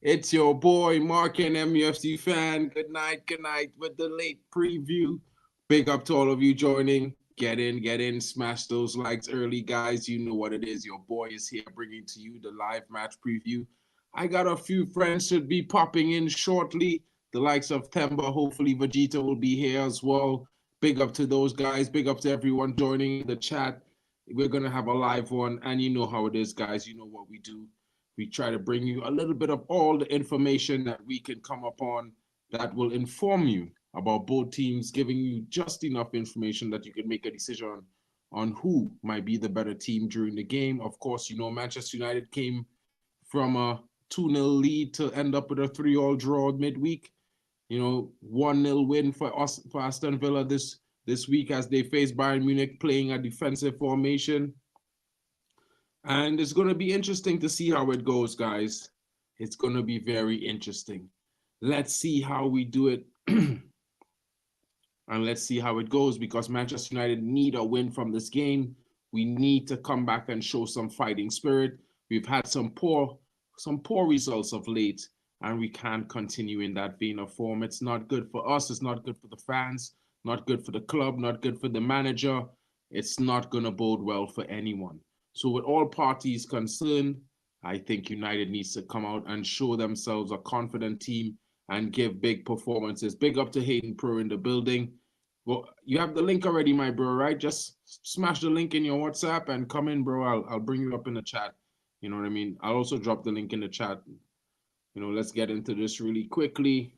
It's your boy, Mark and MUFC fan. Good night with the late preview. Big up to all of you joining. Get in, smash those likes early, guys. You know what it is. Your boy is here bringing to you the live match preview. I got a few friends should be popping in shortly. The likes of Temba, hopefully Vegeta will be here as well. Big up to those guys. Big up to everyone joining the chat. We're going to have a live one, and you know how it is, guys. You know what we do. We try to bring you a little bit of all the information that we can come upon that will inform you about both teams, giving you just enough information that you can make a decision on who might be the better team during the game. Of course, you know, Manchester United came from a 2-0 lead to end up with a 3-3 draw midweek. You know, 1-0 win for Aston Villa this week as they face Bayern Munich playing a defensive formation. And it's going to be interesting to see how it goes, guys. It's going to be very interesting. Let's see how we do it. And let's see how it goes, because Manchester United need a win from this game. We need to come back and show some fighting spirit. We've had some poor results of late, and we can't continue in that vein of form. It's not good for us. It's not good for the fans, not good for the club, not good for the manager. It's not going to bode well for anyone. So with all parties concerned, I think United needs to come out and show themselves a confident team and give big performances. Big up to Hayden Pro in the building. Well, you have the link already, my bro, right? Just smash the link in your WhatsApp and come in, bro. I'll bring you up in the chat. You know what I mean? I'll also drop the link in the chat. You know, let's get into this really quickly.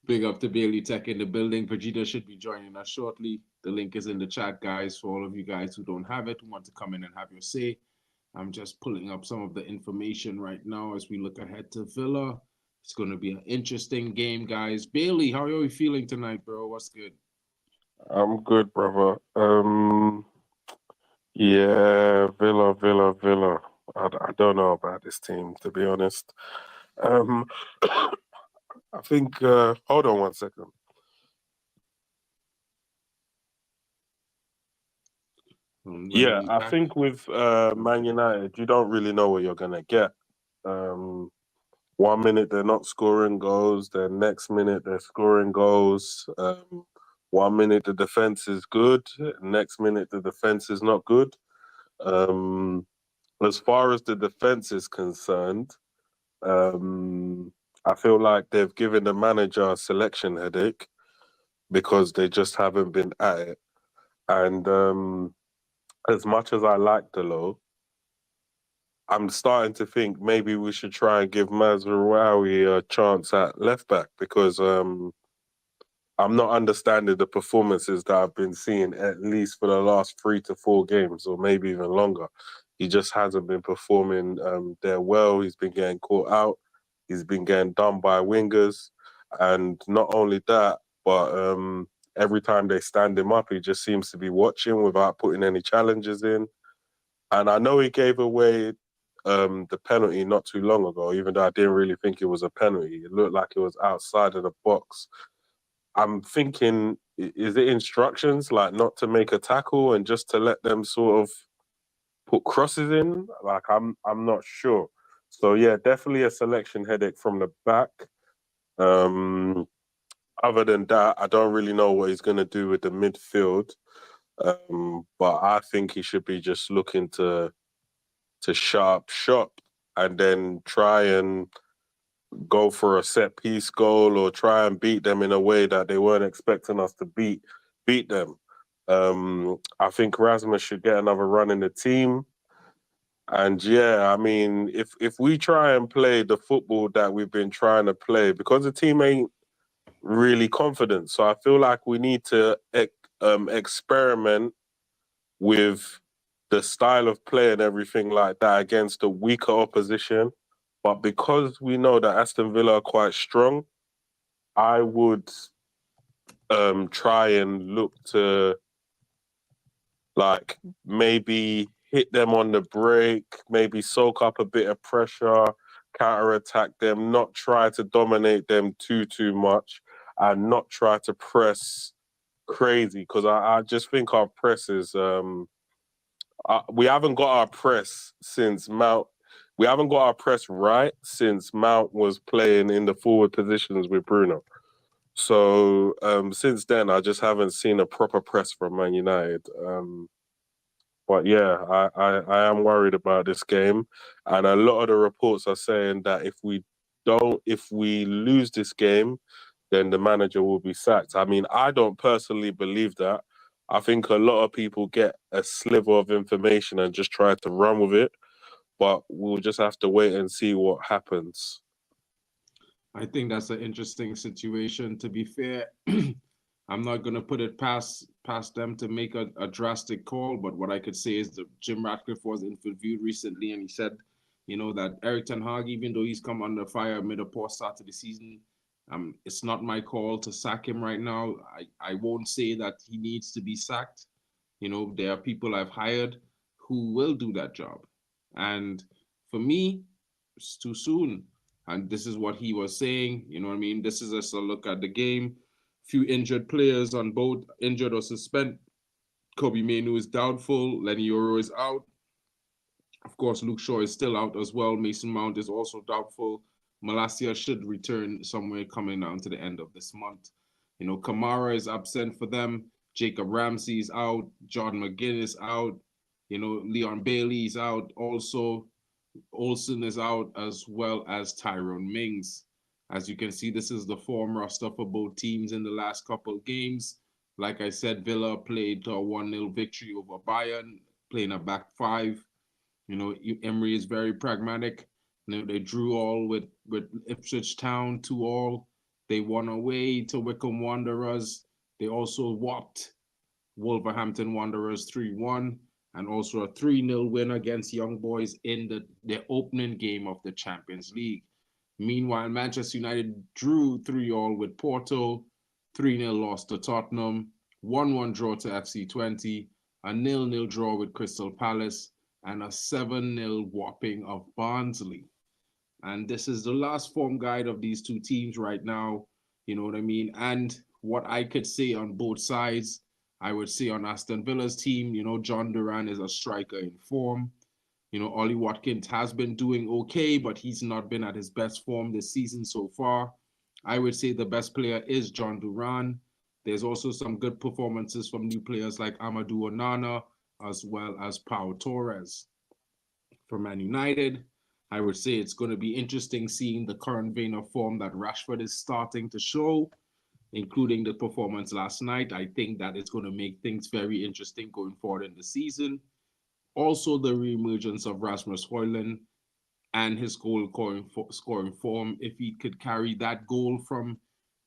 Big up to Bailey Tech in the building. Vegeta should be joining us shortly. The link is in the chat, guys, for all of you guys who don't have it, who want to come in and have your say. I'm just pulling up some of the information right now as we look ahead to Villa. It's going to be an interesting game, guys. Bailey, how are you feeling tonight, bro? What's good? I'm good, brother. Yeah, Villa. I don't know about this team, to be honest. I think, hold on 1 second. Yeah, I think with Man United, you don't really know what you're going to get. 1 minute they're not scoring goals, then next minute they're scoring goals. 1 minute the defense is good, next minute the defense is not good. As far as the defense is concerned, I feel like they've given the manager a selection headache because they just haven't been at it. And as much as I like Delo, I'm starting to think maybe we should try and give Mazraoui a chance at left back, because I'm not understanding the performances that I've been seeing, at least for the last 3 to 4 games, or maybe even longer. He just hasn't been performing there well. He's been getting caught out. He's been getting done by wingers. And not only that, but every time they stand him up, he just seems to be watching without putting any challenges in. And I know he gave away the penalty not too long ago, even though I didn't really think it was a penalty. It looked like it was outside of the box. I'm thinking, is it instructions, like not to make a tackle and just to let them sort of put crosses in? Like, I'm not sure. So yeah, definitely a selection headache from the back. Other than that, I don't really know what he's going to do with the midfield. But I think he should be just looking to sharp shop and then try and go for a set piece goal, or try and beat them in a way that they weren't expecting us to beat them. I think Rasmus should get another run in the team. And yeah, I mean, if we try and play the football that we've been trying to play, because the team ain't really confident, so I feel like we need to experiment with the style of play and everything like that against a weaker opposition. But because we know that Aston Villa are quite strong, I would try and look to, like, maybe hit them on the break, maybe soak up a bit of pressure, counter-attack them, not try to dominate them too much, and not try to press crazy because I just think our press is we haven't got our press since Mount. We haven't got our press right since Mount was playing in the forward positions with Bruno. So since then, I just haven't seen a proper press from Man United. But yeah, I am worried about this game, and a lot of the reports are saying that if we lose this game, then the manager will be sacked. I mean, I don't personally believe that. I think a lot of people get a sliver of information and just try to run with it, but we'll just have to wait and see what happens. I think that's an interesting situation. To be fair, I'm not going to put it past them to make a drastic call, but what I could say is that Jim Ratcliffe was interviewed recently, and he said, that Eric Ten Hag, even though he's come under fire amid a poor start to the season, it's not my call to sack him right now. I won't say that he needs to be sacked. There are people I've hired who will do that job, and for me, it's too soon. And this is what he was saying. You know what I mean? This is just a look at the game. Few injured players on both injured or suspended. Kobe Mainoo is doubtful. Lenny Yoro is out. Of course, Luke Shaw is still out as well. Mason Mount is also doubtful. Malacia should return somewhere coming down to the end of this month. Kamara is absent for them. Jacob Ramsey is out. Jordan McGinn is out. Leon Bailey is out also. Olsen is out, as well as Tyrone Mings. As you can see, this is the form roster for both teams in the last couple of games. Like I said, Villa played a 1-0 victory over Bayern, playing a back five. Emery is very pragmatic. They drew all with Ipswich Town 2-2. They won away to Wycombe Wanderers. They also whopped Wolverhampton Wanderers 3-1. And also a 3-0 win against Young Boys in the opening game of the Champions League. Meanwhile, Manchester United drew 3-3 with Porto, 3-0 loss to Tottenham, 1-1 draw to FC Twente, a 0-0 draw with Crystal Palace, and a 7-0 whopping of Barnsley. And this is the last form guide of these two teams right now. You know what I mean? And what I could say on both sides, I would say on Aston Villa's team, John Duran is a striker in form. Ollie Watkins has been doing okay, but he's not been at his best form this season so far. I would say the best player is John Duran. There's also some good performances from new players like Amadou Onana, as well as Pau Torres. For Man United, I would say it's going to be interesting seeing the current vein of form that Rashford is starting to show, including the performance last night. I think that is going to make things very interesting going forward in the season. Also, the reemergence of Rasmus Højlund and his scoring form. If he could carry that goal from,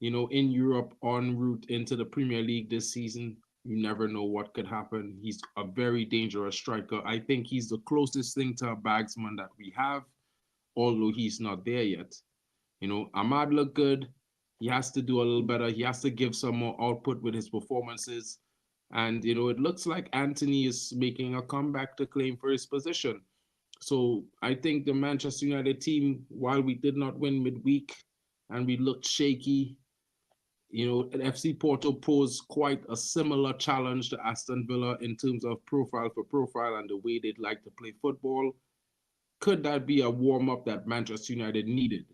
in Europe en route into the Premier League this season, you never know what could happen. He's a very dangerous striker. I think he's the closest thing to a bagsman that we have, although he's not there yet. Ahmad looked good. He has to do a little better. He has to give some more output with his performances. And, it looks like Anthony is making a comeback to claim for his position. So I think the Manchester United team, while we did not win midweek and we looked shaky, FC Porto posed quite a similar challenge to Aston Villa in terms of profile for profile and the way they'd like to play football. Could that be a warm-up that Manchester United needed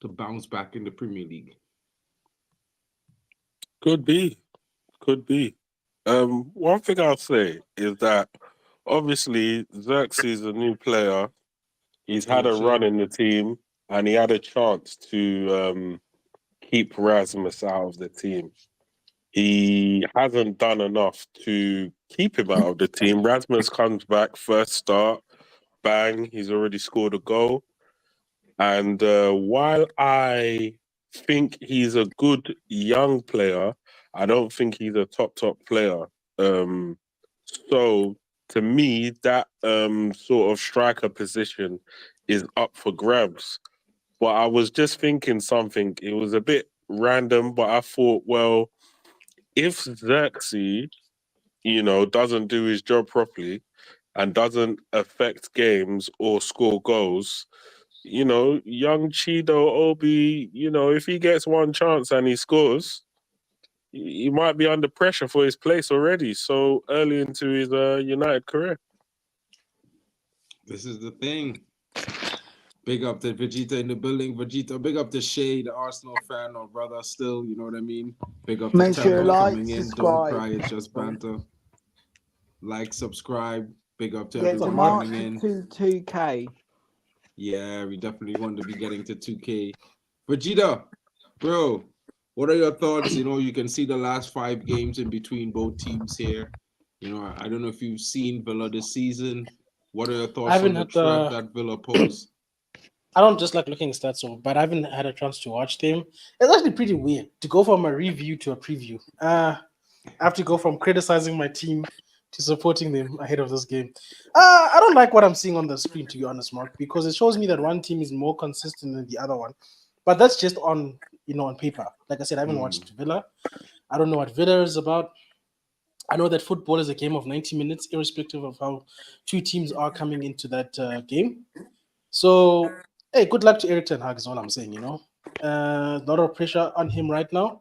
to bounce back in the Premier League? Could be. One thing I'll say is that obviously Xerxes is a new player. He's had a run in the team, and he had a chance to keep Rasmus out of the team. He hasn't done enough to keep him out of the team. Rasmus comes back, first start, bang, he's already scored a goal. And while I think he's a good young player, I don't think he's a top player. So to me, that sort of striker position is up for grabs. But I was just thinking something. It was a bit random, but I thought, well, if Xerxes, doesn't do his job properly and doesn't affect games or score goals, young Chido Obi, if he gets one chance and he scores, he might be under pressure for his place already so early into his United career. This is the thing. Big up to Vegeta in the building. Vegeta, big up to Shay, the Arsenal fan or brother still, you know what I mean? Big up to Make sure you Temple like, coming in. subscribe. Don't cry, it's just banter. Like, subscribe. Big up to Get to everyone March coming in. to 2K. Yeah, we definitely want to be getting to 2K. Vegeta, bro, what are your thoughts? You know, you can see the last 5 games in between both teams here. You know, I don't know if you've seen Villa this season. What are your thoughts on the threat that Villa pose? I don't just like looking at stats, but I haven't had a chance to watch them. It's actually pretty weird to go from a review to a preview. I have to go from criticizing my team to supporting them ahead of this game. I don't like what I'm seeing on the screen, to be honest, Mark, because it shows me that one team is more consistent than the other one. But that's just on paper. Like I said, I haven't watched Villa. I don't know what Villa is about. I know that football is a game of 90 minutes, irrespective of how 2 teams are coming into that game. So, hey, good luck to Erik ten Hag is all I'm saying, a lot of pressure on him right now.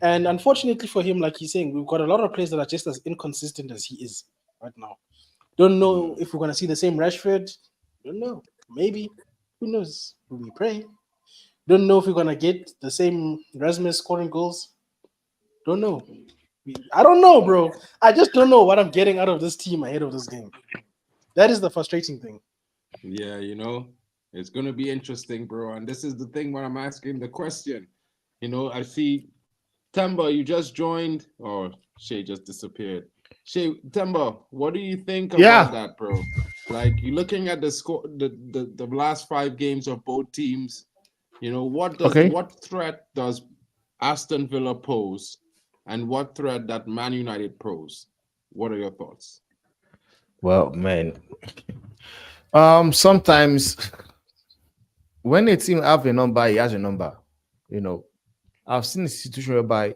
And unfortunately for him, like he's saying, we've got a lot of players that are just as inconsistent as he is right now. Don't know if we're going to see the same Rashford. Don't know. Maybe. Who knows? We pray. Don't know if we're going to get the same Rasmus scoring goals. Don't know. I don't know, bro. I just don't know what I'm getting out of this team ahead of this game. That is the frustrating thing. Yeah, it's going to be interesting, bro. And this is the thing when I'm asking the question. I see Temba, you just joined. Oh, Shay just disappeared. Shay, Temba, what do you think about that, bro? Like, you're looking at the score, the last 5 games of both teams. What threat does Aston Villa pose, and what threat that Man United pose? What are your thoughts? Well, man, sometimes when a team have a number, he has a number. I've seen a situation whereby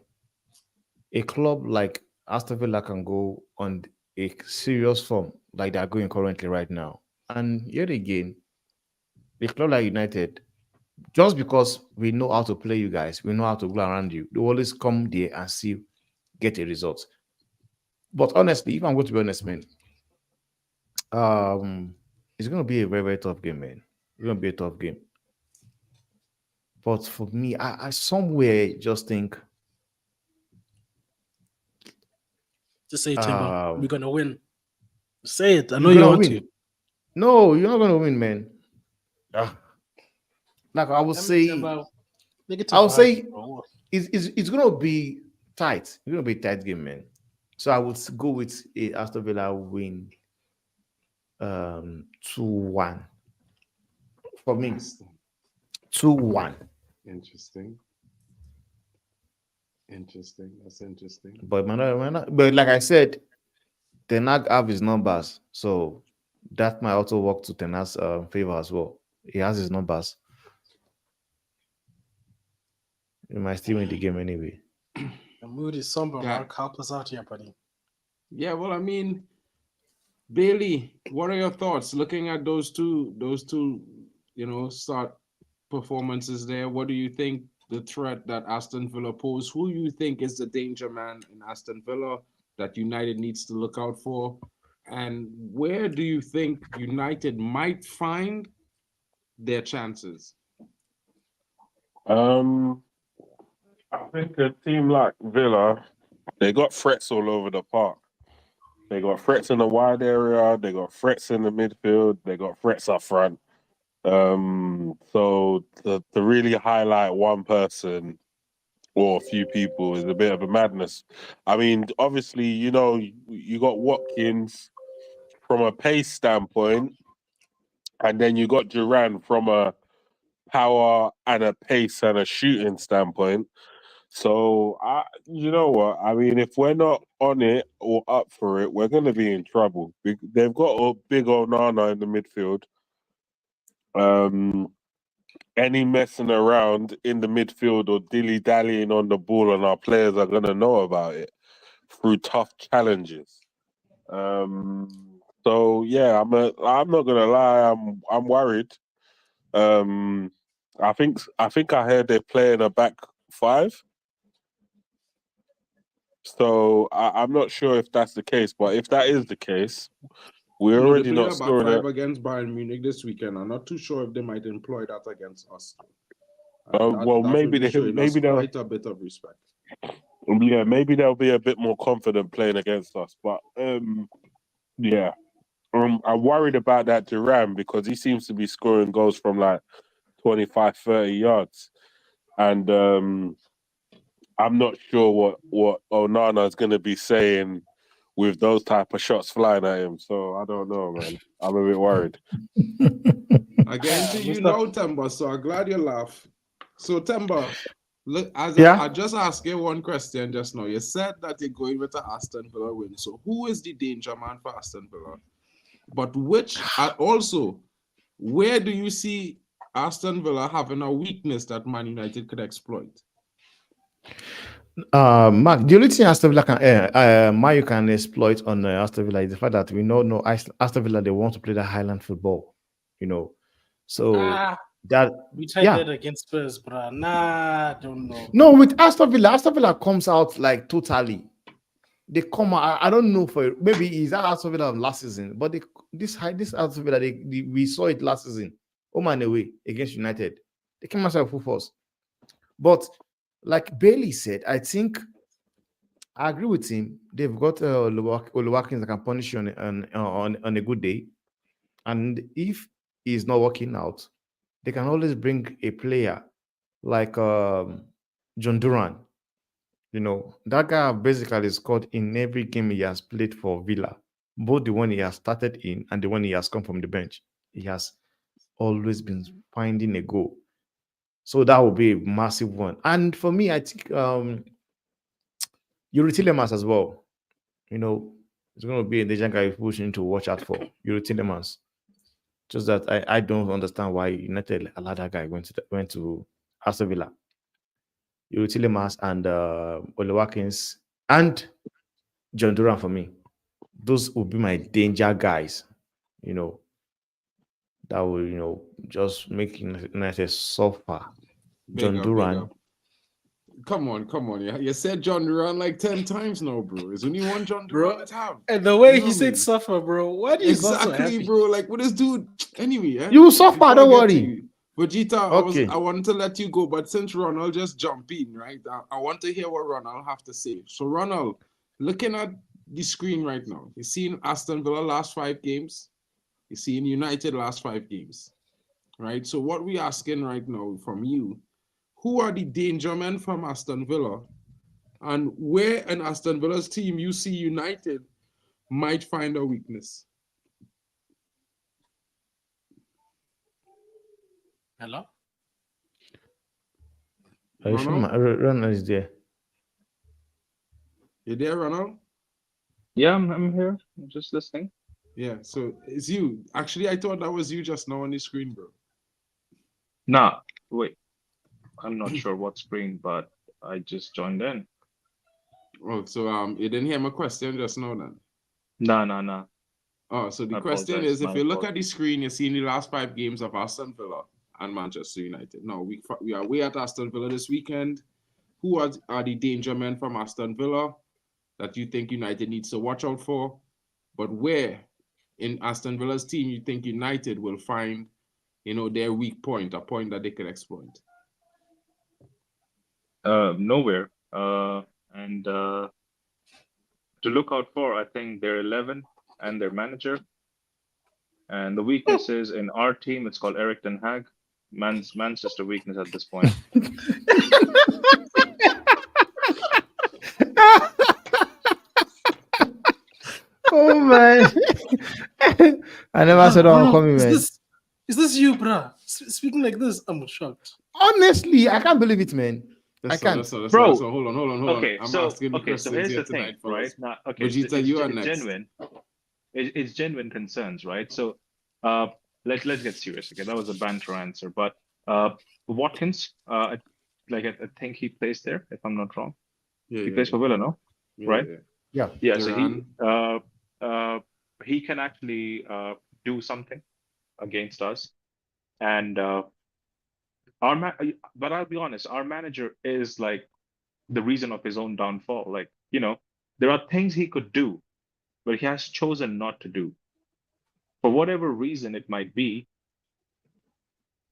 a club like Aston Villa can go on a serious form like they're going currently right now. And yet again, a club like United, just because we know how to play you guys, we know how to go around you, they always come there and see, get a result. But honestly, if I'm going to be honest, man, it's going to be a very, very tough game, man. It's going to be a tough game. But for me, I somewhere just think, just say it, Timber. We're gonna win. Say it. I know you want win. to. No, you're not gonna win, man. Like I would say, it's gonna be tight. It's gonna be a tight game, man. So I would go with a Aston Villa win 2-1. For me, 2-1. Interesting. That's interesting. But but like I said, Ten Hag have his numbers, so that might also work to Ten Hag's favor as well. He has his numbers. He might still win the game anyway. The mood is somber, Mark. Help us out here, buddy. Yeah, well, I mean, Bailey, what are your thoughts looking at those two, start performances there? What do you think the threat that Aston Villa pose? Who you think is the danger man in Aston Villa that United needs to look out for? And where do you think United might find their chances? I think a team like Villa, they got threats all over the park. They got threats in the wide area. They got threats in the midfield. They got threats up front. So to really highlight one person or a few people is a bit of a madness. I mean, obviously, you got Watkins from a pace standpoint, and then you got Duran from a power and a pace and a shooting standpoint. So, you know what? I mean, if we're not on it or up for it, we're going to be in trouble. They've got a big old Nana in the midfield. Any messing around in the midfield or dilly-dallying on the ball, and our players are going to know about it through tough challenges. So yeah, I'm not gonna lie, I'm worried. I think I heard they're playing a back 5. So I'm not sure if that's the case, but if that is the case, we're They already played not a back scoring. five against Bayern Munich this weekend. I'm not too sure if they might employ that against us. That Maybe would be showing us they'll quite a bit of respect. yeah, maybe they'll be a bit more confident playing against us. But yeah, I'm worried about that Duran because he seems to be scoring goals from like 25, 30 yards, and I'm not sure what Onana is going to be saying with those type of shots flying at him. So I don't know, man. I'm a bit worried. Again to you now, Temba. So I'm glad you laugh. So Temba, look, I just asked you one question just now. You said that you're going with the Aston Villa win. So who is the danger man for Aston Villa? But also, where do you see Aston Villa having a weakness that Man United could exploit? Mark, the only thing Aston Villa can, Mayu can exploit on Aston Villa is the fact that we know Aston Villa, they want to play the Highland football, So that we tried that against Spurs, bro. Nah, don't know. No, with Aston Villa comes out like totally. They come out. I don't know for maybe is that Aston Villa of last season, but this Aston Villa we saw it last season. Home and away against United, they came out with full force. But like Bailey said, I think I agree with him. They've got Oluwakins that can punish you on a good day, and if he's not working out, they can always bring a player like John Duran. That guy basically scored in every game he has played for Villa, both the one he has started in and the one he has come from the bench. He has always been finding a goal. So that will be a massive one. And for me, I think Yuri Tillemans as well. It's going to be a danger guy pushing to watch out for. Yuri Tillemans. Just that I don't understand why United allowed that guy went to Aston Villa. Yuri Tillemans and Ole Watkins and John Duran for me. Those will be my danger guys. That will just make United suffer. John Duran. Come on. You said John Duran like 10 times now, bro. There's only one John Duran at have. And the way he said suffer, bro. What is exactly, bro? Like, what this dude? Anyway, you will suffer, don't worry. Vegeta, okay. I wanted to let you go, but since Ronald just jumped in, right? I want to hear what Ronald have to say. So, Ronald, looking at the screen right now, you're seeing Aston Villa last 5 games. You're seeing United last 5 games, right? So, what we're asking right now from you, who are the danger men from Aston Villa? And where in Aston Villa's team you see United might find a weakness? Hello? Are you sure Ronald is there? You there, Ronald? Yeah, I'm here. I'm just listening. Yeah, so it's you. Actually, I thought that was you just now on the screen, bro. Nah, wait. I'm not sure what screen, but I just joined in. Oh, so you didn't hear my question just now then? Nah. Oh, so the question is, if you look at the screen, you see in the last 5 games of Aston Villa and Manchester United. Now, we are away at Aston Villa this weekend. Who are the danger men from Aston Villa that you think United needs to watch out for? But where in Aston Villa's team you think United will find, their weak point, a point that they can exploit? Nowhere. And to look out for, I think their 11 and their manager. And the weaknesses in our team, it's called Eric Ten Hag. Man's just a weakness at this point. Oh man! I never said I'm coming, man. Is this you, bro? Speaking like this, I'm shocked. Honestly, I can't believe it, man. I can't. Bro, so hold on. Okay, I'm so asking the questions so here's here the thing, tonight, right? Now, okay, Vegeta, it's, you are it's next. genuine. It's genuine concerns, right? So, let's get serious. Okay, that was a banter answer, but Watkins, I think he plays there, if I'm not wrong. He plays for Villa, no? Right? Yeah. So he can actually do something against us, and but I'll be honest, our manager is like the reason of his own downfall. Like, there are things he could do, but he has chosen not to do. For whatever reason it might be,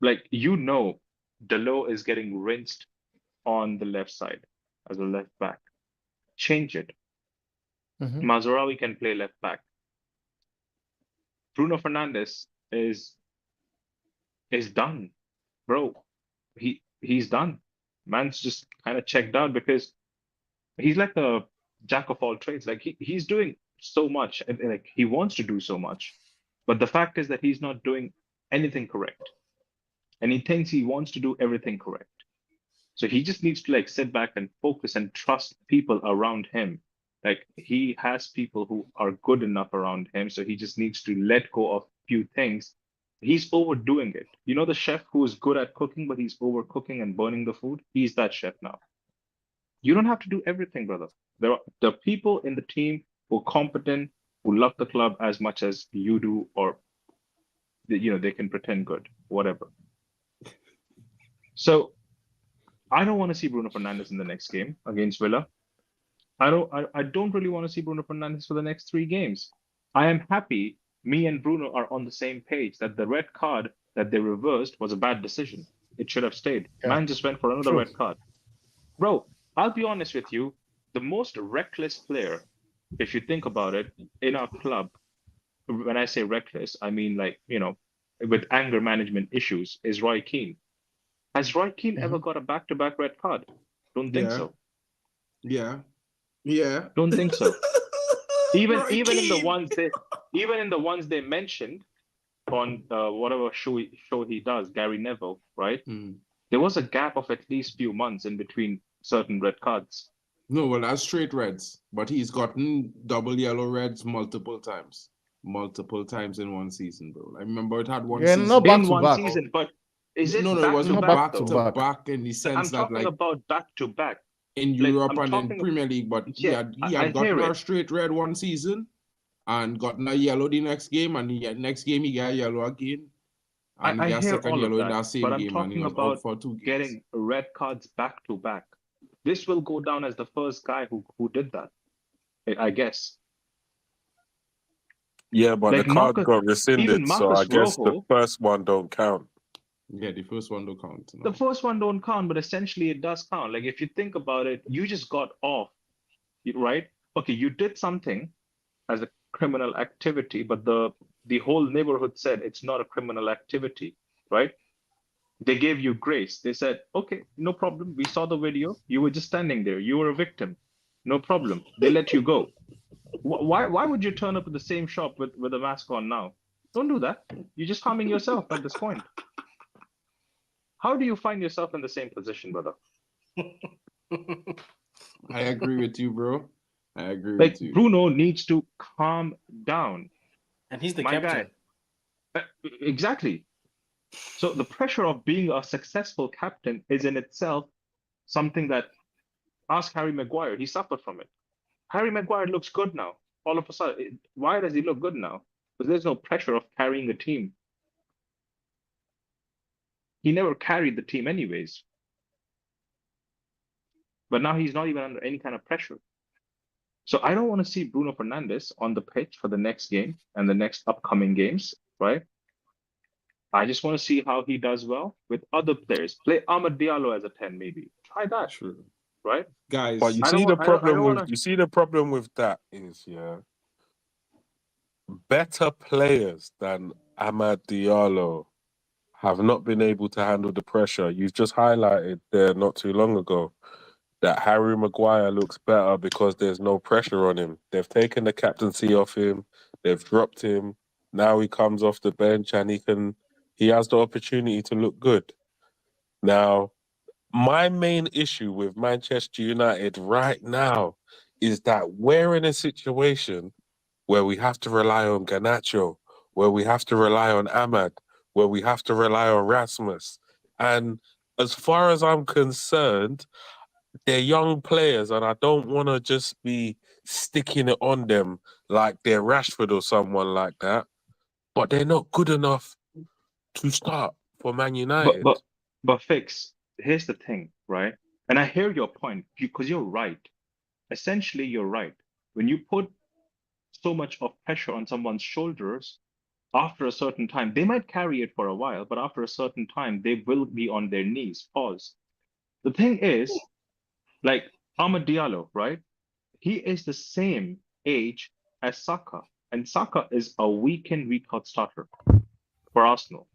like, Delo is getting rinsed on the left side as a left back. Change it. Mhm. Mazraoui can play left back. Bruno Fernandes is done, bro. He's done. Man's just kind of checked out because he's like a jack of all trades. Like he's doing so much, and like he wants to do so much, but the fact is that he's not doing anything correct, and he thinks he wants to do everything correct. So he just needs to like sit back and focus and trust people around him. Like he has people who are good enough around him, so he just needs to let go of few things. He's overdoing it. You know the chef who is good at cooking, but he's overcooking and burning the food? He's that chef now. You don't have to do everything, brother. There are people in the team who are competent, who love the club as much as you do, or they can pretend good, whatever. So I don't want to see Bruno Fernandes in the next game against Villa. I don't really want to see Bruno Fernandes for the next 3 games. I am happy me and Bruno are on the same page that the red card that they reversed was a bad decision. It should have stayed. Yeah. Man just went for another True. red card. Bro, I'll be honest with you. The most reckless player, if you think about it, in our club, when I say reckless, I mean like, with anger management issues, is Roy Keane. Has Roy Keane ever got a back-to-back red card? Don't think so. Yeah. Don't think so. Even Roy in the Keane. ones they mentioned on whatever show he does, Gary Neville, right? There was a gap of at least few months in between certain red cards. No, well, that's straight reds, but he's gotten double yellow reds multiple times in one season, bro. I remember it had one season. Not back in to one back. season, but is it No, it back wasn't to back back to though? back in the sense I'm that talking like about back to back in like, Europe I'm and in talking- Premier League, but Yeah, he I had gotten hear a it. straight red one season and gotten a yellow the next game, and the next game he got a yellow again. And he I got hear second all of yellow in that, that same but I'm game, and he talking was about out for 2 games. getting red cards back to back. This will go down as the first guy who did that, I guess. Yeah, but Like the card Marcus- got rescinded, even so I Marcus guess the Rojo- first one don't count. Yeah, the first one don't count. No. The first one don't count, but essentially it does count. Like if you think about it, you just got off, right? Okay, you did something as a criminal activity, but the whole neighborhood said it's not a criminal activity, right? They gave you grace. They said, okay, no problem. We saw the video. You were just standing there. You were a victim. No problem. They let you go. Why would you turn up at the same shop with a mask on now? Don't do that. You're just harming yourself at this point. How do you find yourself in the same position, brother? I agree with you, bro. I agree Like with you. Bruno needs to calm down. And he's the My captain. guy. Exactly. So the pressure of being a successful captain is in itself something that, ask Harry Maguire, he suffered from it. Harry Maguire looks good now. All of a sudden, why does he look good now? Because there's no pressure of carrying a team. He never carried the team anyways. But now he's not even under any kind of pressure. So I don't want to see Bruno Fernandes on the pitch for the next game and the next upcoming games, right? I just want to see how he does well with other players. Play Ahmad Diallo as a 10, maybe. Try that, True. right? Guys, But you I don't see the want- I don't problem wanna- with that is better players than Amad Diallo have not been able to handle the pressure. You've just highlighted there not too long ago that Harry Maguire looks better because there's no pressure on him. They've taken the captaincy off him. They've dropped him. Now he comes off the bench and he has the opportunity to look good. Now, my main issue with Manchester United right now is that we're in a situation where we have to rely on Garnacho, where we have to rely on Ahmad, where we have to rely on Rasmus. And as far as I'm concerned, they're young players, and I don't want to just be sticking it on them like they're Rashford or someone like that. But they're not good enough to start for Man United. But Fix, here's the thing, right? And I hear your point because you're right. Essentially, you're right. When you put so much of pressure on someone's shoulders, after a certain time, they might carry it for a while, but after a certain time, they will be on their knees. Pause. The thing is, like Amad Diallo, right? He is the same age as Saka, and Saka is a week in, week out starter for Arsenal.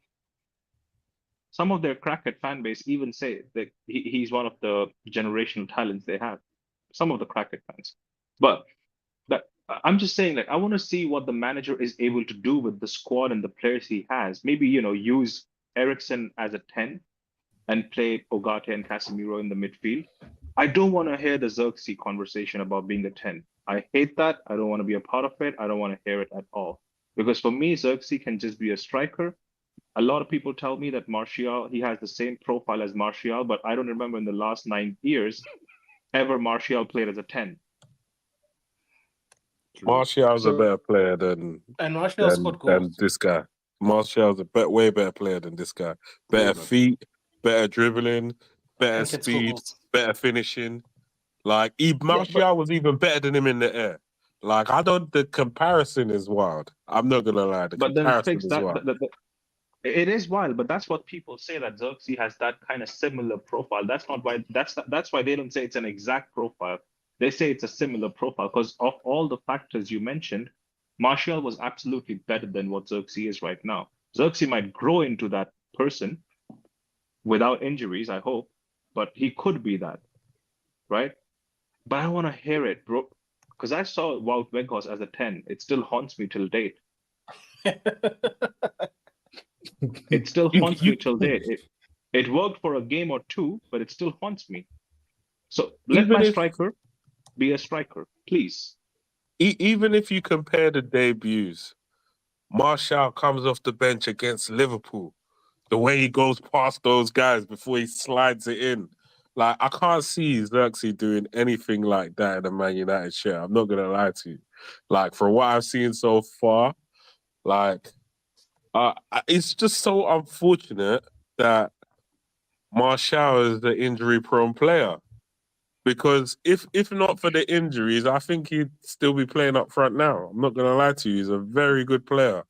Some of their crackhead fan base even say that he's one of the generational talents they have. Some of the crackhead fans, but I'm just saying, like, I want to see what the manager is able to do with the squad and the players he has. Maybe, use Eriksen as a 10 and play Ogate and Casemiro in the midfield. I don't want to hear the Xerxes conversation about being a 10. I hate that. I don't want to be a part of it. I don't want to hear it at all. Because for me, Xerxes can just be a striker. A lot of people tell me that Martial, he has the same profile as Martial, but I don't remember in the last 9 years ever Martial played as a 10. Martial's a better player than Martial scored goals. this guy. Martial's a way better player than this guy. Better feet, better dribbling, better And can score speed, goals. better finishing. Like Martial was even better than him in the air. Like the comparison is wild. I'm not gonna lie, the But then comparison fix is that. wild. It is wild, but that's what people say, that Xerxes has that kind of similar profile. That's not why. That's why they don't say it's an exact profile. They say it's a similar profile because of all the factors you mentioned. Martial was absolutely better than what Xerxes is right now. Xerxes might grow into that person without injuries, I hope, but he could be that, right? But I want to hear it, bro, because I saw Wout Weghorst as a 10. It still haunts me till date. It still haunts me till date. It worked for a game or two, but it still haunts me. So let my striker be a striker, please. Even if you compare the debuts, Martial comes off the bench against Liverpool. The way he goes past those guys before he slides it in. Like, I can't see Xerxes doing anything like that in a Man United shirt. I'm not going to lie to you. Like, from what I've seen so far, like, it's just so unfortunate that Martial is the injury-prone player. Because if not for the injuries, I think he'd still be playing up front now. I'm not going to lie to you. He's a very good player.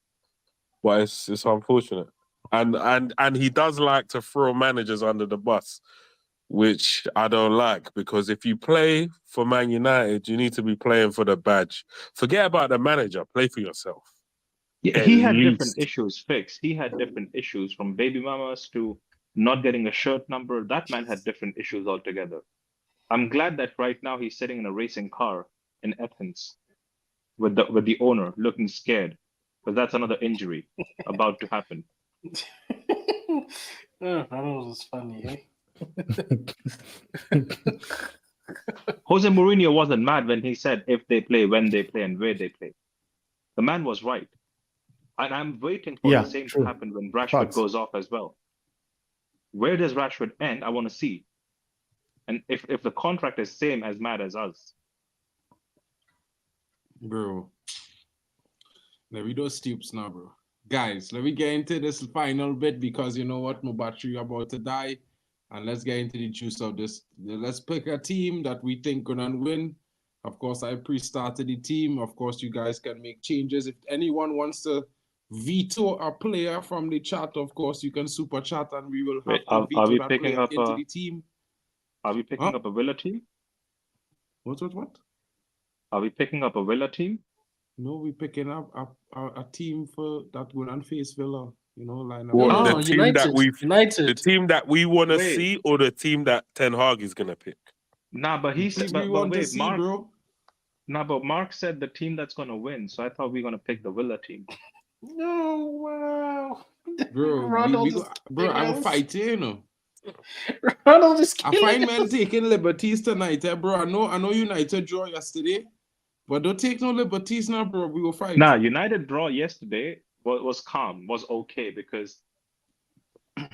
But it's unfortunate. And he does like to throw managers under the bus, which I don't like, because if you play for Man United, you need to be playing for the badge. Forget about the manager. Play for yourself. Yeah, he had different issues fixed. He had different issues, from baby mamas to not getting a shirt number. That man had different issues altogether. I'm glad that right now he's sitting in a racing car in Athens with the owner looking scared, because that's another injury about to happen. That was funny, Jose Mourinho wasn't mad when he said if they play, when they play, and where they play. The man was right. And I'm waiting for the same to happen when Rashford goes off as well. Where does Rashford end? I want to see. And if the contract is same as mad as us. Bro. Let me do stoops now, bro. Guys, let me get into this final bit, because you know what? My battery about to die. And let's get into the juice of this. Let's pick a team that we think gonna win. Of course, I pre-started the team. Of course, you guys can make changes. If anyone wants to veto a player from the chat, of course, you can super chat and we will have to veto that player into the team. Are we picking up a Villa team? What? Are we picking up a Villa team? No, we're picking up a team for that going and face Villa. You know, line up. What, the team United. The team that we want to see, or the team that Ten Hag is gonna pick? Nah, but he said, but wait, see, Mark. Bro. Nah, but Mark said the team that's gonna win, so I thought we were gonna pick the Villa team. No, wow. Bro, I will fight you know. Ronald is I find men taking liberties tonight, bro. I know United draw yesterday, but don't take no liberties now, bro. We will fight. Nah, United draw yesterday was calm, was okay, because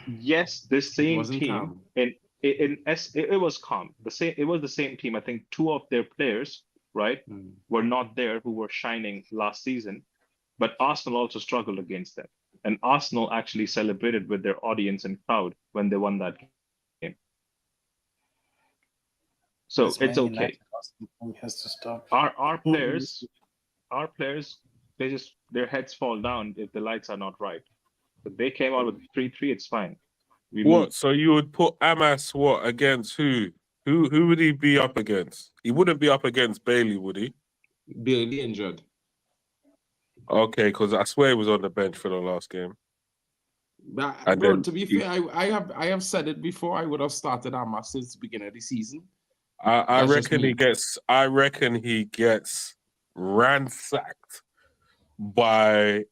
yes, this same team it was calm. It was the same team. I think two of their players, right, were not there who were shining last season, but Arsenal also struggled against them. And Arsenal actually celebrated with their audience and crowd when they won that game. So This it's Man okay. United has to stop. Our players, their heads fall down if the lights are not right. But they came out with 3-3. It's fine. We What? moved. So you would put Amas what against who? Who would he be up against? He wouldn't be up against Bailey, would he? Barely injured. Okay, because I swear he was on the bench for the last game. But, And bro, then to be fair, I have said it before. I would have started Amas since the beginning of the season. I That's just reckon me. he gets ransacked by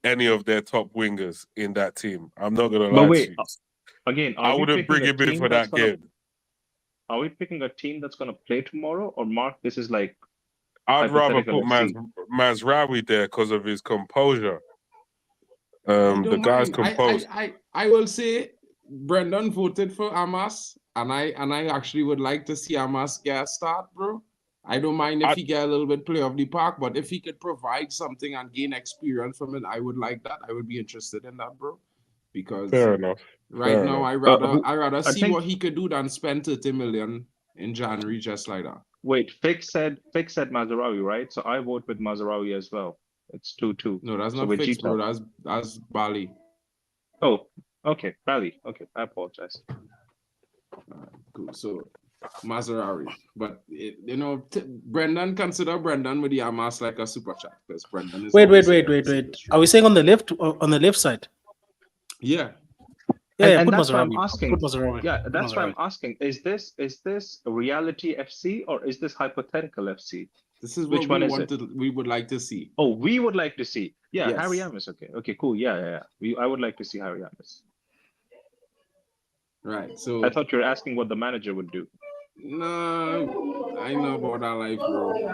any of their top wingers in that team. I'm not gonna But lie wait, to you. again, I wouldn't bring him in for that game. Are we picking a team that's gonna play tomorrow, or Mark? This is like I'd rather hypothetical put FC. Mazraoui there because of his composure. I The don't guy's mind. composed. I will say Brendan voted for Amas, and I actually would like to see Amas get a start, bro. I don't mind if he get a little bit play of the park, but if he could provide something and gain experience from it, I would like that. I would be interested in that, bro. Because Fair enough. right Fair now, enough. I rather I see think- what he could do than spend 30 million in January just like that. Wait, Fix said Mazraoui, right? So I vote with Mazraoui as well. It's 2-2. No, that's So not with fixed, Gita. bro. That's Bali. Oh, okay, Bally. Okay, I apologize. Cool. So Mazraoui, but Brendan, consider Brendan with the Amas like a super chat because Brendan is. Wait. obviously a super Are we saying on the left side? Yeah. Yeah, And put that's why I'm Mazraoui. asking. Put Mazraoui. Yeah, Put that's why I'm Mazraoui. asking. Is this a reality FC or is this hypothetical FC? This is Which what one is it? we would like to see. Oh, we would like to see. Yeah, Yes. Harry Amis. Okay, okay, cool. Yeah. I would like to see Harry Amis. Right. So I thought you were asking what the manager would do. no, I know about our life, bro.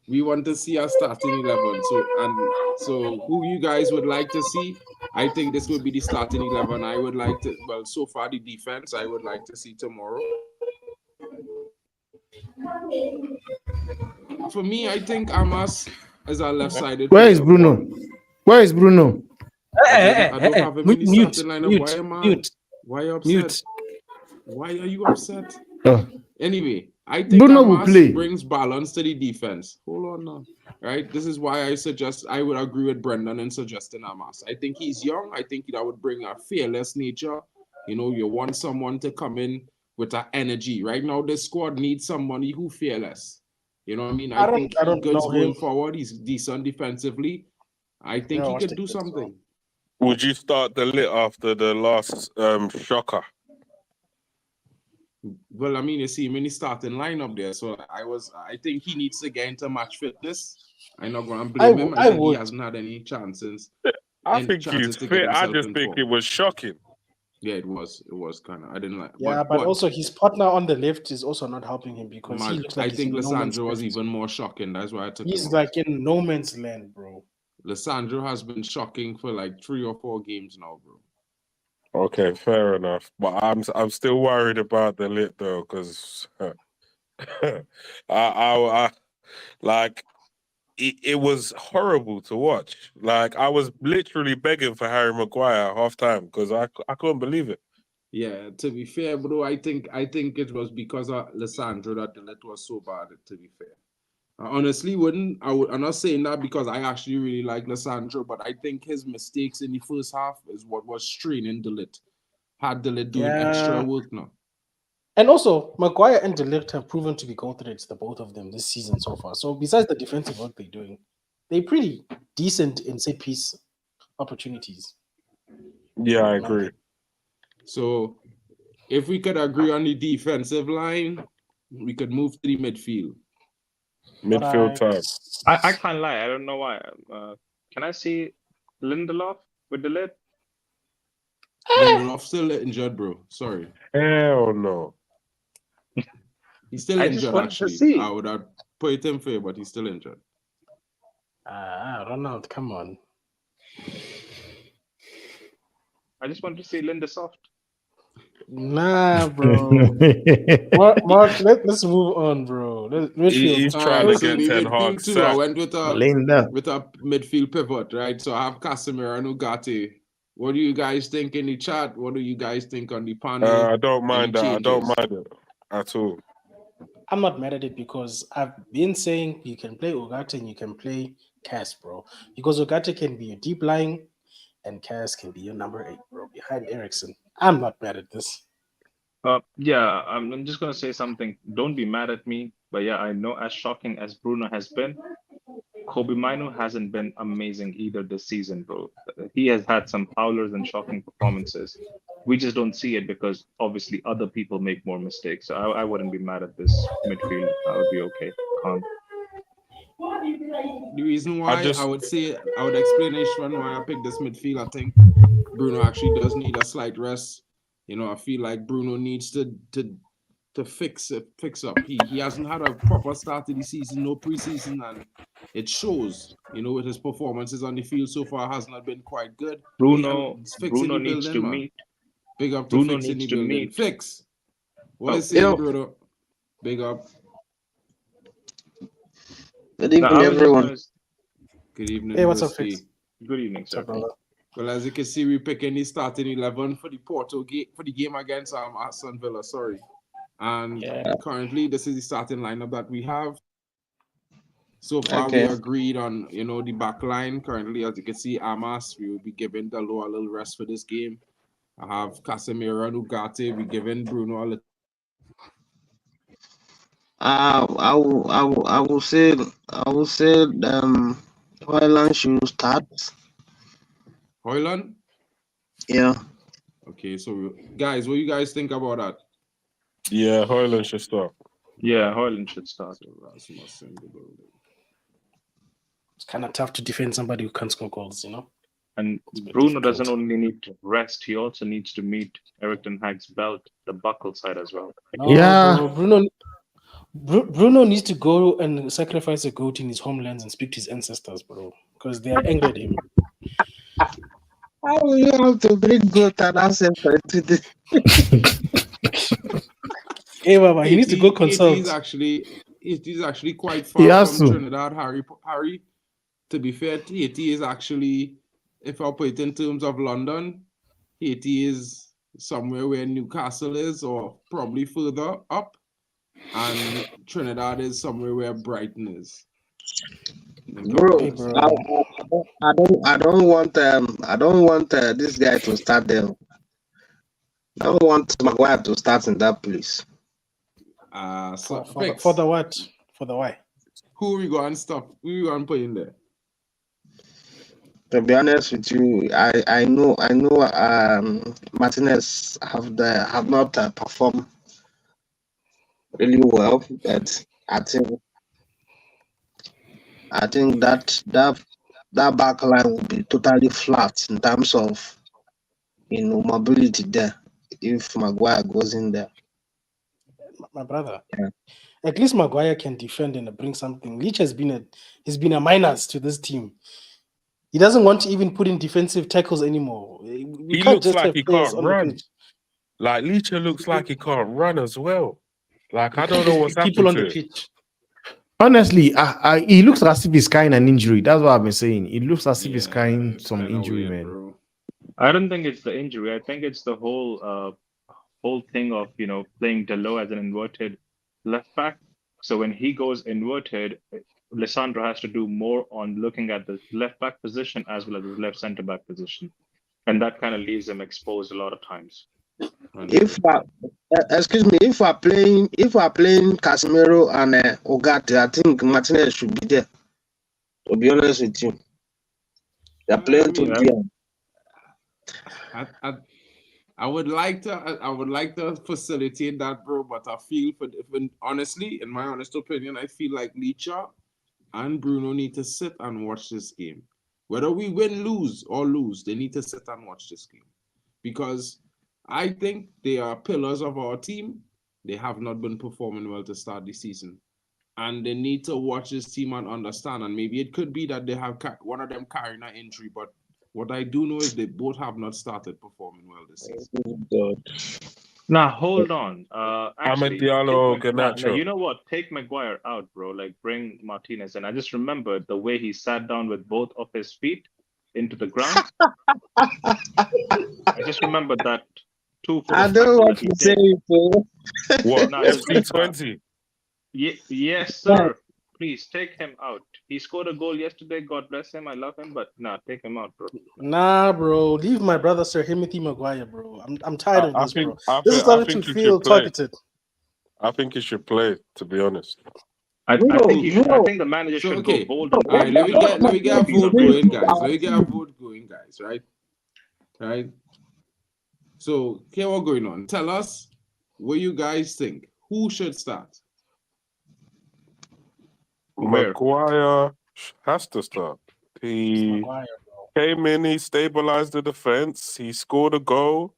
We want to see our starting 11. So who you guys would like to see? I think this would be the starting 11. I would like to. Well, so far the defense I would like to see tomorrow. For me, I think Amas is our left-sided. Where is player. Bruno? Where is Bruno? I don't have him in the Mute. starting lineup. Why am I? Why are you upset? Mute. Why are you upset? Oh, Anyway, I think Bruno will Amas play. brings balance to the defense. Hold on now. Right? This is why I would agree with Brendan in suggesting Amas. I think he's young. I think that would bring a fearless nature. You want someone to come in with that energy. Right now, this squad needs somebody who fearless. You know what I mean? I think I don't he's good know going him. forward. He's decent defensively. I think Yeah, he watch could the do clips, something. Would you start the lit after the last shocker? Well, I mean, you see him in the starting lineup there. So I think he needs to get into match fitness. I'm not going to blame him. I think he hasn't had any chances. I Any think chances he's to get fit. I himself just in think form. it was shocking. Yeah, it was kind of. I didn't like. Yeah, but also his partner on the left is also not helping him because he looks like I he's think in no man's Lissandro was land. even more shocking. That's why I took He's him. like in no man's land, bro. Lissandro has been shocking for like 3 or 4 games now, bro. Okay, fair enough. But I'm still worried about the lit though, because I like it was horrible to watch. Like I was literally begging for Harry Maguire at halftime because I couldn't believe it. Yeah, to be fair, bro, I think it was because of Lissandro that the lit was so bad. To be fair, I honestly wouldn't. I'm not saying that because I actually really like Lissandro, but I think his mistakes in the first half is what was straining the lit. Had the lit doing extra work now. And also, Maguire and De Ligt have proven to be goal threats, the both of them this season so far. So besides the defensive work they're doing, they're pretty decent in set piece opportunities. Yeah, I agree. So if we could agree on the defensive line, we could move to the midfield. Midfield time. I can't lie. I don't know why. Can I see Lindelof with the lid? Lindelof still injured, bro. Sorry. Hell no. He's still I just injured, wanted to actually. see. I would have put him fair, but he's still injured. Ronald, come on. I just wanted to see Linda Soft. Nah, bro. Mark, let's move on, bro. He's trying to so get the Ten midfield Hag too. I sacked. went with a Linda. midfield pivot, right? So I have Casemiro and Ugarte. What do you guys think in the chat? What do you guys think on the panel? I don't mind Any that. I don't changes? mind it at all. I'm not mad at it because I've been saying you can play Ugarte and you can play Cass, bro. Because Ugarte can be your deep lying and Cass can be your number 8, bro, behind Ericsson. I'm not mad at this. Yeah, I'm just gonna say something. Don't be mad at me, but yeah, I know as shocking as Bruno has been, Kobe Mino hasn't been amazing either this season, bro. He has had some howlers and shocking performances. We just don't see it because obviously other people make more mistakes. So I wouldn't be mad at this midfield. I would be okay, calm. The reason why I would explain Ishwan why I picked this midfield. I think Bruno actually does need a slight rest. You know, I feel like Bruno needs to fix up. He hasn't had a proper start to the season, no preseason, and it shows. You know, with his performances on the field so far has not been quite good. Bruno needs to man. meet. Big up to Bruno fixing needs the to building. meet. Fix. What is saying, Bruno? Big up. Good evening, everyone. Good evening. Hey, what's up, Fix? Good evening, sir. Well, as you can see, we picking the starting 11 for the for the game against Aston Villa. Sorry, and currently this is the starting lineup that we have. So far, we agreed on the back line. Currently, as you can see, Amas, we will be giving Dalo a little rest for this game. I have Casemiro and Ugarte. We giving Bruno a little. I will say Hoyland should start. Hoyland? Yeah. Okay, so guys, what do you guys think about that? Yeah, Hoyland should start. Yeah, Hoyland should start. It's kind of tough to defend somebody who can't score goals, And Bruno doesn't only need to rest; he also needs to meet Erik ten Hag's belt, the buckle side as well. No, bro, Bruno needs to go and sacrifice a goat in his homelands and speak to his ancestors, bro, because they are angry at him. How will you have to bring goat and ancestor to this? Hey, Baba, he needs to go consult. He's actually quite far from Trinidad, Harry. To be fair, Haiti is actually, if I put it in terms of London, Haiti is somewhere where Newcastle is, or probably further up, and Trinidad is somewhere where Brighton is. Bro, I don't want this guy to start there. I don't want Maguire to start in that place. For the what? For the why? Who are we going to stop? Who are we going to put in there? To be honest with you, I know Martinez have not performed really well, but I think that back line will be totally flat in terms of mobility there if Maguire goes in there. My brother. Yeah. At least Maguire can defend and bring something. Leach has been a minus to this team. He doesn't want to even put in defensive tackles anymore. He looks like he can't run. Like Leach looks like he can't run as well. Like I don't know what's happening people on the pitch. Honestly, he looks as if he's carrying an injury. That's what I've been saying. It looks as if he's carrying some injury, man. Bro. I don't think it's the injury. I think it's the whole thing of playing Delo as an inverted left back. So when he goes inverted, Lissandro has to do more on looking at the left back position as well as the left centre back position, and that kind of leaves him exposed a lot of times. If we're playing Casemiro and Ugarte, I think Martinez should be there. To be honest with you, they're playing I would like to facilitate that, bro. But I feel honestly, in my honest opinion, I feel like Licha and Bruno need to sit and watch this game. Whether we win, lose, they need to sit and watch this game because I think they are pillars of our team. They have not been performing well to start the season. And they need to watch this team and understand. And maybe it could be that they have one of them carrying an injury. But what I do know is they both have not started performing well this season. Now, hold on. Ahmed Diallo, Garnacho. You know what? Take Maguire out, bro. Like, bring Martinez in. I just remembered the way he sat down with both of his feet into the ground. I just remembered that. I don't want to say it, bro. What? FC20? Yes, sir. Please take him out. He scored a goal yesterday. God bless him. I love him, but nah, take him out, bro. Nah, bro. Leave my brother Sir Timothy Maguire, bro. I'm tired of I this, bro. think I This is think I starting to think he feel should play. targeted. I think he should play. To be honest. I think he should. I No, think the manager So should go okay, bold all and bring right. in another Let me get a if he's vote available. going, guys. Let me get a vote going, guys. Right. So okay, what's going on? Tell us what you guys think. Who should start? Where? Maguire has to start. It's He Maguire, bro. came in, he stabilized the defense, he scored a goal.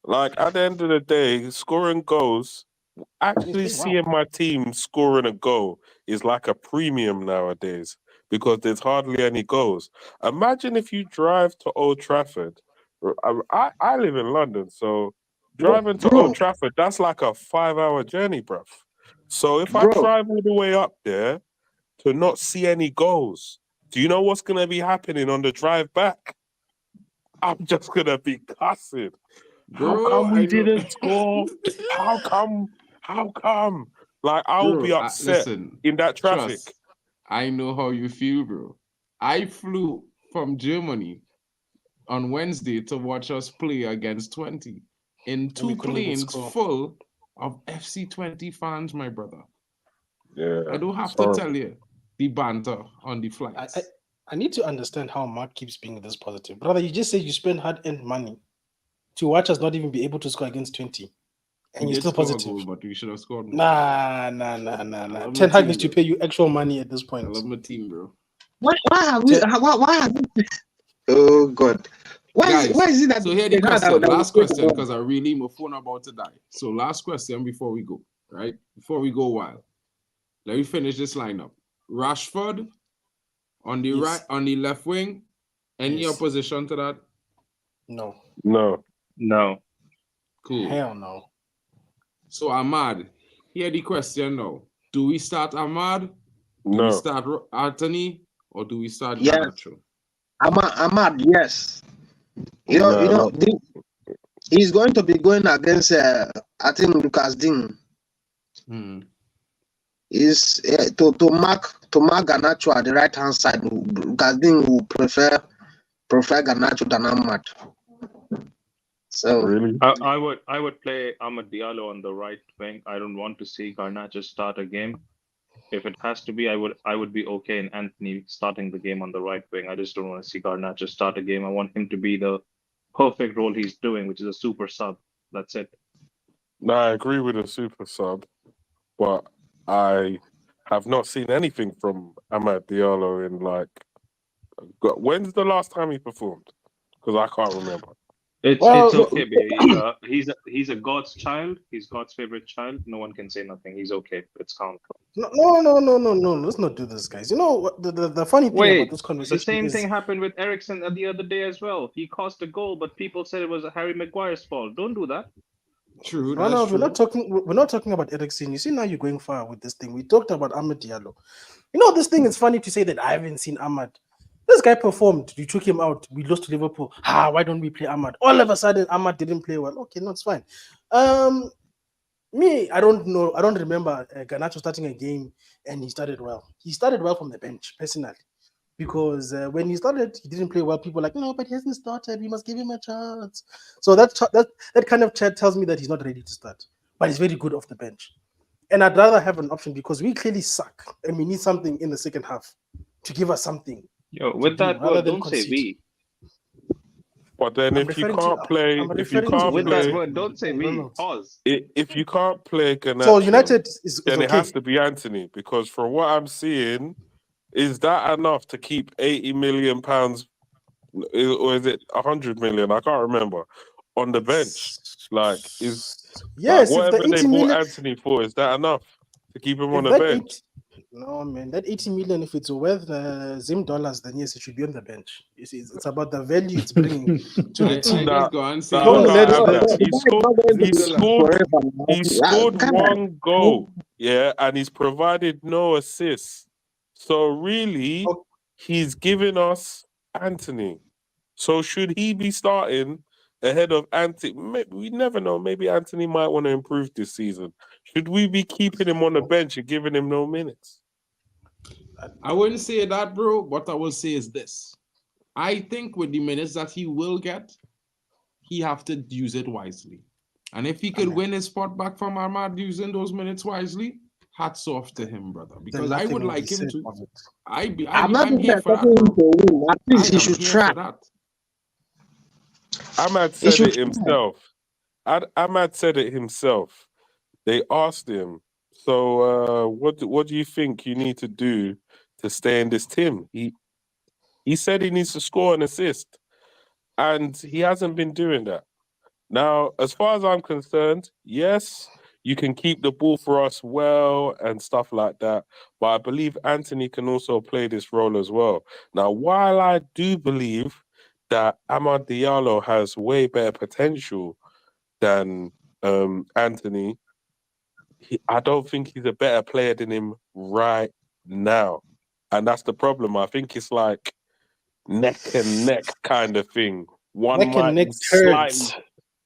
Like at the end of the day, scoring goals, He's actually playing well. seeing my team scoring a goal is like a premium nowadays because there's hardly any goals. Imagine if you drive to Old Trafford. I live in London, so driving to Old bro, Trafford, that's like a 5-hour journey, bruv. So if I bro, drive all the way up there to not see any goals, do you know what's going to be happening on the drive back? I'm just going to be cussing. How Bro, come we I know. didn't score? How come? How come? Like, I will be Bro, upset listen, in that traffic. trust. I know how you feel, bro. I flew from Germany on Wednesday to watch us play against 20 in And two we couldn't even planes score. full of FC20 fans, my brother. Yeah. I don't have it's to horrible. tell you the banter on the I, flights. I I need to understand how Mark keeps being this positive, brother. You just said you spend hard-earned money to watch us not even be able to score against 20, and We you're did still score a positive. goal, but we should have scored more. Nah. love Ten my Hag team, needs to bro. pay you actual money at this I point. love my team, bro. why have we? Ten- Why have we? Oh God, Guys, why is it that so here the Ten Hag question, that last we question, because I really my phone about to die. So last question before we go, right? Before we go wild. Let me finish this lineup. Rashford on the Yes. right, on the left wing. Any Yes. opposition to that? No. No. No. Cool. Hell no. So Ahmad, here the question now. Do we start Ahmad? Do we No. start Anthony? Or do we start Yes. Garnacho? Ahmad, yes. You know, No. he's going to be going against I think Lucas Dean. Is to mark Garnacho at the right hand side. Lucas Dean will prefer Garnacho than Ahmad. So Really? I would play Amad Diallo on the right wing. I don't want to see Garnacho start a game. If it has to be, I would be okay in Anthony starting the game on the right wing. I just don't want to see Garnacho start a game. I want him to be the perfect role he's doing, which is a super sub. That's it. No, I agree with the super sub, but I have not seen anything from Amad Diallo in like. When's the last time he performed? Because I can't remember. It's Well, okay, but he's a God's child. He's God's favorite child. No one can say nothing. He's okay. It's calm. No. Let's not do this, guys. You know what the funny thing about Wait, this the conversation same is thing happened with Ericsson the other day as well. He caused a goal, but people said it was Harry Maguire's fault. Don't do that. True, no, that's we're true. not talking about Ericsson. You see, now you're going far with this thing. We talked about Ahmed Diallo. You know, this thing is funny to say that I haven't seen Ahmad. This guy performed. You took him out. We lost to Liverpool. Why don't we play Ahmad? All of a sudden, Ahmad didn't play well. Okay, no, it's fine. Me, I don't know. I don't remember Garnacho starting a game and he started well. He started well from the bench, personally. Because when he started, he didn't play well. People were like, no, but he hasn't started. We must give him a chance. So that kind of chat tells me that he's not ready to start. But he's very good off the bench. And I'd rather have an option because we clearly suck and we need something in the second half to give us something. Yo, with that rather word, than don't say concede. we. But then I'm if you referring to- can't play, I'm if you referring to can't With United. that play, word, don't say we. Ronald. Pause. if you can't play So Garnacho, United is then it okay. has to be Anthony because from what I'm seeing, is that enough to keep £80 million or is it 100 million? I can't remember on the bench. Like Yes, like if the whatever they 80 bought million, Anthony for, is that enough to keep him on if the that bench? 80, no man, that 80 million, if it's worth Zim dollars, then yes, it should be on the bench. You see, it's about the value it's bringing to the I team. just go and say I Don't let can't have the that. team. He scored one goal, yeah, and he's provided no assists. So really, Okay. he's giving us Anthony. So should he be starting ahead of Anthony? We never know. Maybe Anthony might want to improve this season. Should we be keeping him on the bench and giving him no minutes? I wouldn't say that, bro. What I will say is this. I think with the minutes that he will get, he have to use it wisely. And if he could win his spot back from Ahmad using those minutes wisely, hats off to him, brother. Because I would like him to. I'm not I'm here for that, him bro. to win. At least he should try. Ahmad said it himself. Ahmad said it himself. They asked him, so what do you think you need to do to stay in this team? He said he needs to score and assist, and he hasn't been doing that. Now, as far as I'm concerned, yes, you can keep the ball for us well and stuff like that, but I believe Anthony can also play this role as well. Now, while I do believe that Amad Diallo has way better potential than Anthony, I don't think he's a better player than him right now. And that's the problem. I think it's like neck and neck kind of thing. One Neck and might neck be slightly, turds.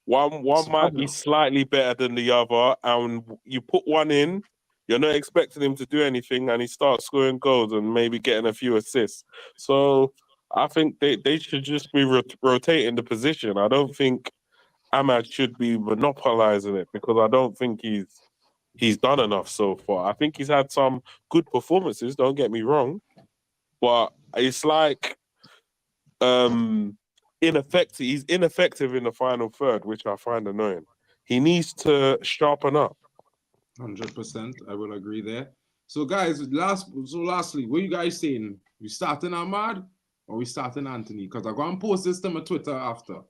one might be slightly better than the other, and you put one in, you're not expecting him to do anything, and he starts scoring goals and maybe getting a few assists. So I think they should just be rotating the position. I don't think Ahmad should be monopolizing it, because I don't think he's done enough so far. I think he's had some good performances, don't get me wrong, but it's like ineffective. He's ineffective in the final third, which I find annoying. He needs to sharpen up. 100%. I will agree there. So, guys, lastly, what are you guys saying? We starting Ahmad or we starting Anthony? Because I'm going to post this to my Twitter after.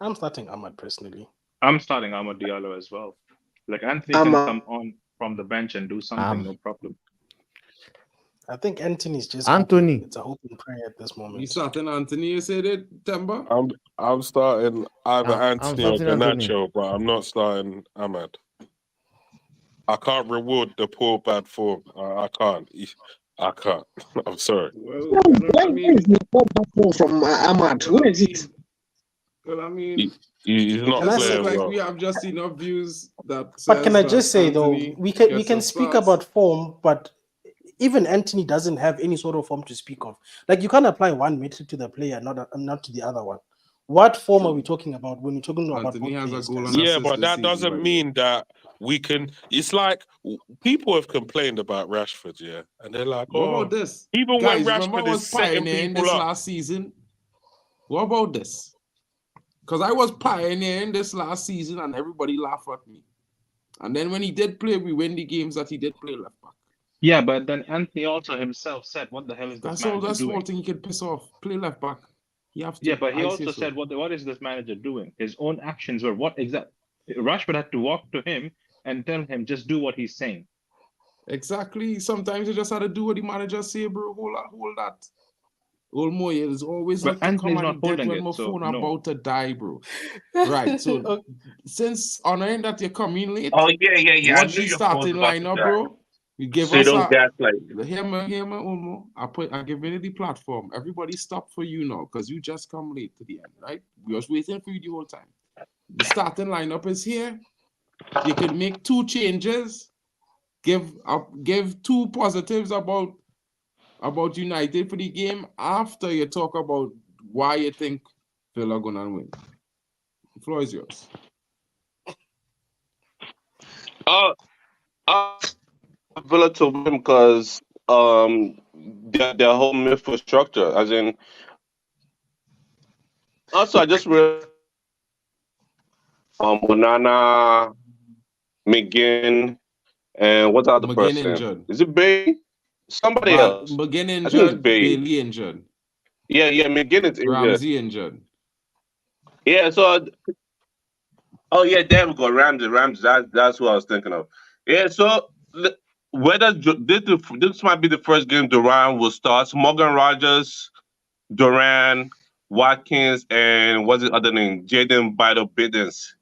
I'm starting Ahmad personally. I'm starting Ahmad Diallo as well. Like, Anthony can come on from the bench and do something, no problem. I think Anthony's just Anthony. It's a hope and prayer at this moment. You starting Anthony, you said it, Temba? I'm starting either Anthony or Garnacho, but I'm not starting Ahmad. I can't reward the poor bad form. I can't. I can't. I'm sorry. Well, I mean, from Ahmad. Where is it? Well, I mean, he's not playing like well. we have just enough views that. But can I just say Anthony though, we can speak about form, but even Anthony doesn't have any sort of form to speak of. Like, you can't apply one metric to the player, not to the other one. What form are we talking about when we're talking about Anthony has a goal and yeah, assist but this that season, doesn't mean that we can. It's like people have complained about Rashford, yeah, and they're like, what about this? Even Guys, when remember I Rashford was is setting pioneering people this up. last season. What about this? Because I was pioneering this last season and everybody laughed at me. And then when he did play, we win the games that he did play left back. Yeah, but then Anthony also himself said, "What the hell is this manager That's doing?" small thing he can piss off. Play left back. You have to. Yeah, but he also said, "What is this manager doing?" His own actions were what exactly? Rashford had to walk to him and tell him, "Just do what he's saying." Exactly. Sometimes you just have to do what the manager say, bro. Hold that. Old Moye is always But like to come Anthony's not and dead holding when it, my so phone no. about to die, bro. Right. So since honoring that you're coming late, Oh yeah. what's the starting lineup, bro? You give So us don't gaslight. Hear me, Umo. I give you the platform. Everybody stop for you now, because you just come late to the end, right? We was waiting for you the whole time. The starting lineup is here. You can make 2 changes. Give two positives about United for the game after you talk about why you think Villa gonna win. The floor is yours. Villa to win because their whole midfield structure, as in. Also, I just realized Onana, McGinn, and what's the other McGinn person? injured. Is it Bailey? Somebody else. McGinn I think it's injured. Bailey. Bailey injured. Yeah, McGinn is injured. Ramsey injured. Yeah, so oh yeah, there we go. Ramsey. That's what I was thinking of. Yeah, so whether this might be the first game Duran will start. Morgan Rogers, Duran, Watkins, and what's the other name? Jaden Biddens.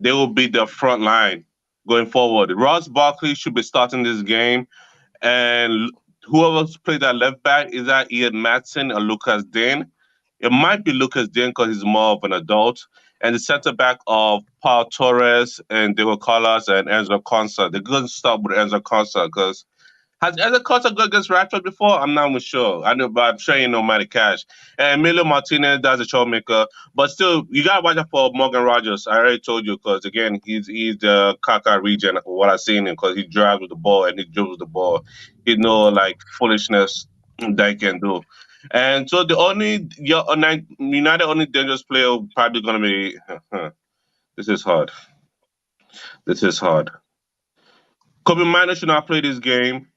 They will be the front line going forward. Ross Barkley should be starting this game, and whoever's played that left back is that Ian Matson or Lucas Dean. It might be Lucas Dean because he's more of an adult. and the center back of Paul Torres and Diego Carlos and Enzo Consa. They're going to start with Enzo Consa because has Enzo Consa gone against Rashford before? I'm not even sure. I know, but I'm sure you know Matty Cash. And Emilio Martinez does a showmaker, but still, you gotta watch out for Morgan Rogers. I already told you because again, he's the Kaka region. What I've seen him because he drives with the ball and he dribbles the ball. He know like foolishness that he can do. And so the only United only dangerous player probably gonna be. This is hard. This is hard. Kobe Minor should not play this game.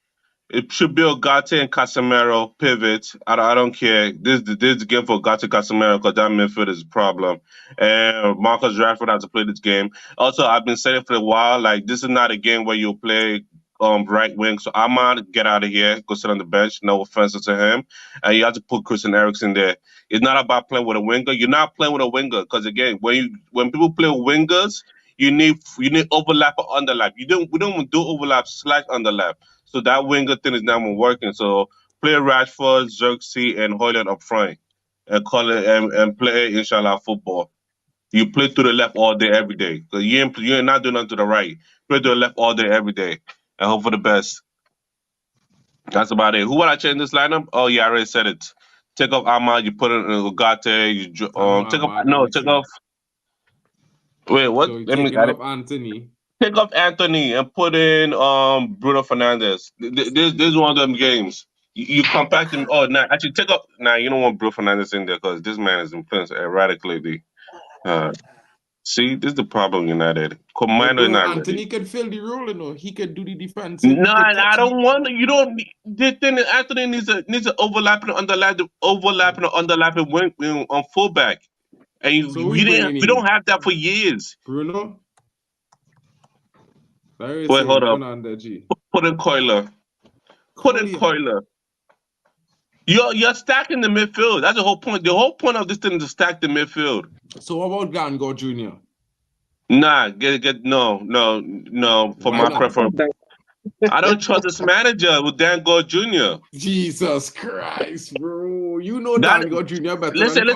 It should be Ugarte and Casemiro pivot. I don't care. This is the game for Ugarte Casemiro because that midfield is a problem. And Marcus Rashford has to play this game. Also, I've been saying for a while, like this is not a game where you play right wing. So Ahmad, get out of here, go sit on the bench. No offense to him. And you have to put Christian Eriksen there. It's not about playing with a winger. You're not playing with a winger because again, when people play with wingers, you need overlap or underlap. We don't do overlap / underlap. So that winger thing is not working. So play Rashford, Xerxes, and Højlund up front, and call it and play inshallah football. You play to the left all day, every day. Because you're not doing nothing to the right. Play to the left all day, every day, and hope for the best. That's about it. Who would I change this lineup? Oh yeah, I already said it. Take off Ahmad. You put in Ugarte. You take off. Wait, what? So Let me taking off Anthony. Take off Anthony and put in Bruno Fernandes. This is one of them games. You compact him. Oh, nah, actually, take off. Nah, you don't want Bruno Fernandes in there because this man is influenced erratically. See, this is the problem, United. Anthony can fill the role, you know. He can do the defense. No, I don't want to. You don't. The thing is, Anthony needs a overlapping, underlapping wing on fullback, and we don't have that for years. Bruno. Wait, hold up. Put in Coiler. You're stacking the midfield. That's the whole point. The whole point of this thing is to stack the midfield. So what about Gangor Jr.? Nah, no. For my preference, I don't trust this manager with Dan Gore Jr. Jesus Christ, bro! You know Dan Gore Jr. better. Listen.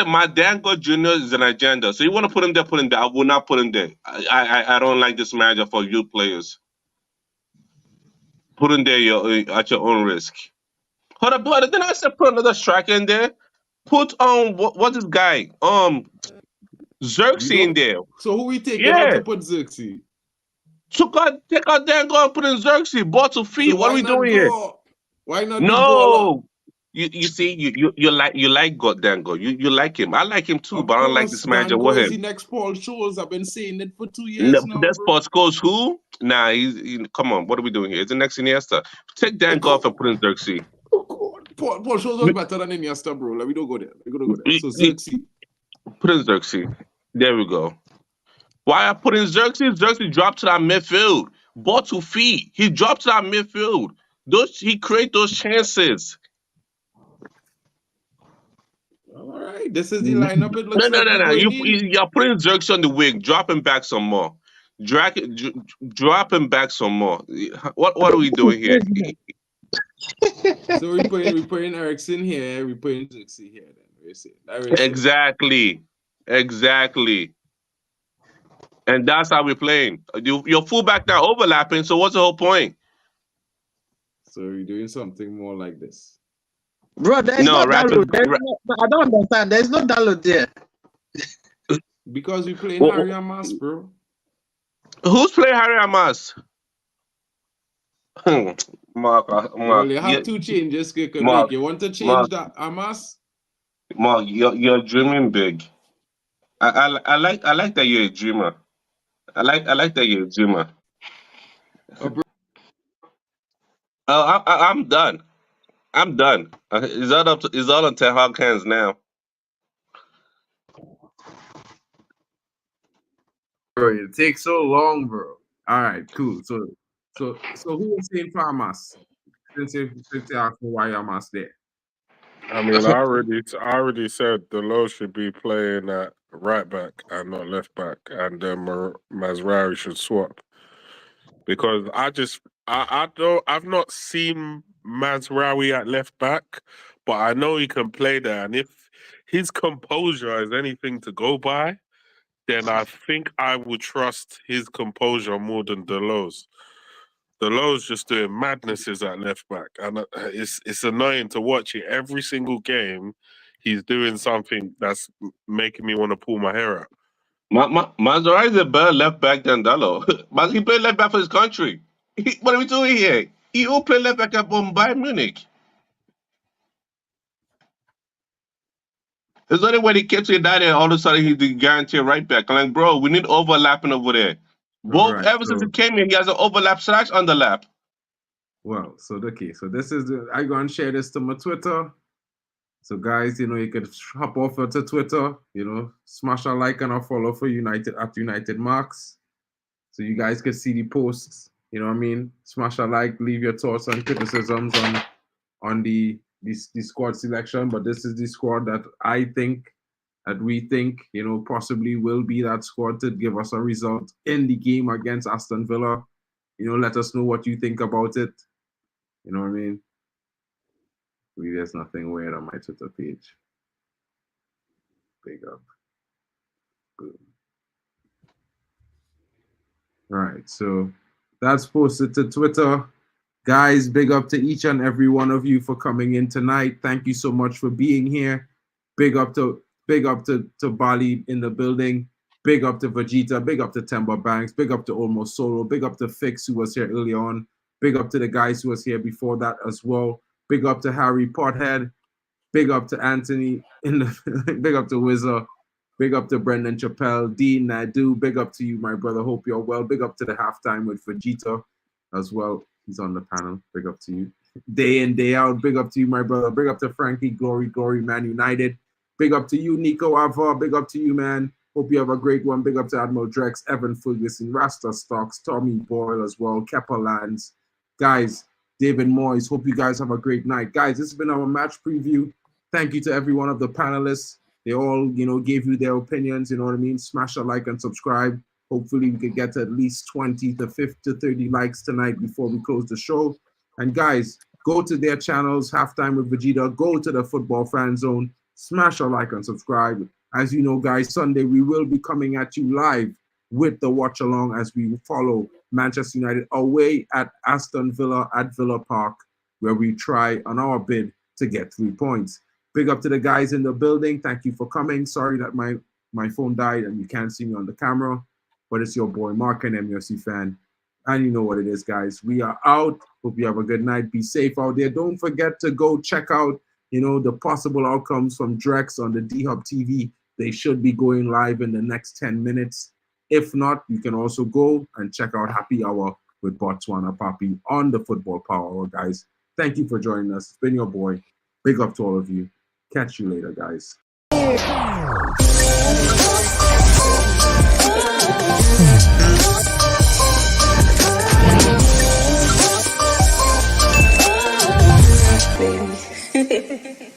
My Dan Gore Jr. is an agenda. So you want to put him there? Put him there. I will not put him there. I don't like this manager for youth players. Put him there at your own risk. Hold up, brother. Then I said put another striker in there. Put what's this guy? Xerxes in there. So who we taking out to put Xerxes? Take out Dan Gore and put in Xerxes. Ball to feet. So what are we doing here? Why not? No. You see, you like Dan Gore. You like him. I like him too, but I don't like this manager with him. The next Paul Scholes. I've been saying it for 2 years now. That's Paul Scholes who? Nah, come on. What are we doing here? It's the next Iniesta. Take Dan Gore and put in Xerxes. Paul Scholes was better than Iniesta, bro. Let me don't go there. So Xerxes. Put in Xerxes. There we go. Why I put in Xerxes? Xerxes dropped to that midfield. Ball to feet. He dropped to that midfield. He create those chances. All right, this is the lineup. It looks no. You're putting Xerxes on the wing. Drop him back some more. Drop him back some more. What are we doing here? So we putting Eriksen here. We putting Xerxes here. Then Exactly. And that's how we're playing. Your fullback now overlapping. So what's the whole point? So we're doing something more like this. Bro, there's no download. I don't understand. There's no download there. Because we playing Harry Amas, bro. Who's playing Harry Amas? Mark, well, you have two changes. Mark, you want to change that Amas? Mark, you're dreaming big. I like that you're a dreamer. I like that you're a dreamer. I'm done. It's all on Ten Hag hands now. Bro, it takes so long, bro. All right, cool. So who was saying for Amas? Since why Amas there? I mean, I already said Delo should be playing at right back and not left back, and Mazraoui should swap. Because I've not seen Mazraoui at left back, but I know he can play there, and if his composure is anything to go by, then I think I would trust his composure more than Delo's. Delo's just doing madnesses at left back, and it's annoying to watch it every single game. He's doing something that's making me want to pull my hair out. Mazraoui is a better left back than Dalo. But he played left back for his country. What are we doing here? He all played left back at Bayern Munich. There's only when he gets to United, all of a sudden he's the guaranteed right back. I'm like, bro, we need overlapping over there. Both Right, ever since he came in, he has an overlap slash underlap. Well, so okay, so this is I go and share this to my Twitter. So guys, you know, you could hop over to Twitter, you know, smash a like and a follow for United at United Marks. So you guys could see the posts, you know what I mean? Smash a like, leave your thoughts and criticisms on the squad selection. But this is the squad that we think, you know, possibly will be that squad to give us a result in the game against Aston Villa. You know, let us know what you think about it. You know what I mean? There's nothing weird on my Twitter page. Big up. Boom. Right, so that's posted to Twitter. Guys, big up to each and every one of you for coming in tonight. Thank you so much for being here. Big up to Bali in the building. Big up to Vegeta. Big up to Timber Banks. Big up to Almost Solo. Big up to Fix, who was here early on. Big up to the guys who was here before that as well. Big up to Harry Pothead. Big up to Anthony. Big up to Wizard. Big up to Brendan Chappelle. Dean Nadu. Big up to you, my brother. Hope you're well. Big up to the halftime with Vegeta as well. He's on the panel. Big up to you. Day in, day out. Big up to you, my brother. Big up to Frankie. Glory, glory, Man United. Big up to you, Nico Ava. Big up to you, man. Hope you have a great one. Big up to Admiral Drex, Evan Ferguson, Rasta Stocks, Tommy Boyle as well, Kepper Lands. Guys, David Moyes. Hope you guys have a great night. Guys, this has been our match preview. Thank you to every one of the panelists. They all, you know, gave you their opinions, you know what I mean? Smash a like and subscribe. Hopefully we could get to at least 20 to 50 to 30 likes tonight before we close the show. And guys, go to their channels, Halftime with Vegeta. Go to the Football Fan Zone. Smash a like and subscribe. As you know, guys, Sunday we will be coming at you live with the watch along as we follow Manchester United away at Aston Villa at Villa Park, where we try on our bid to get 3 points. Big up to the guys in the building. Thank you for coming. Sorry that my phone died and you can't see me on the camera, but it's your boy Mark, an MUFC fan. And you know what it is, guys. We are out. Hope you have a good night. Be safe out there. Don't forget to go check out, you know, the possible outcomes from Drex on the D-Hub TV. They should be going live in the next 10 minutes. If not, you can also go and check out Happy Hour with Botswana Papi on the Football Power Hour, guys. Thank you for joining us. It's been your boy. Big up to all of you. Catch you later, guys. Baby.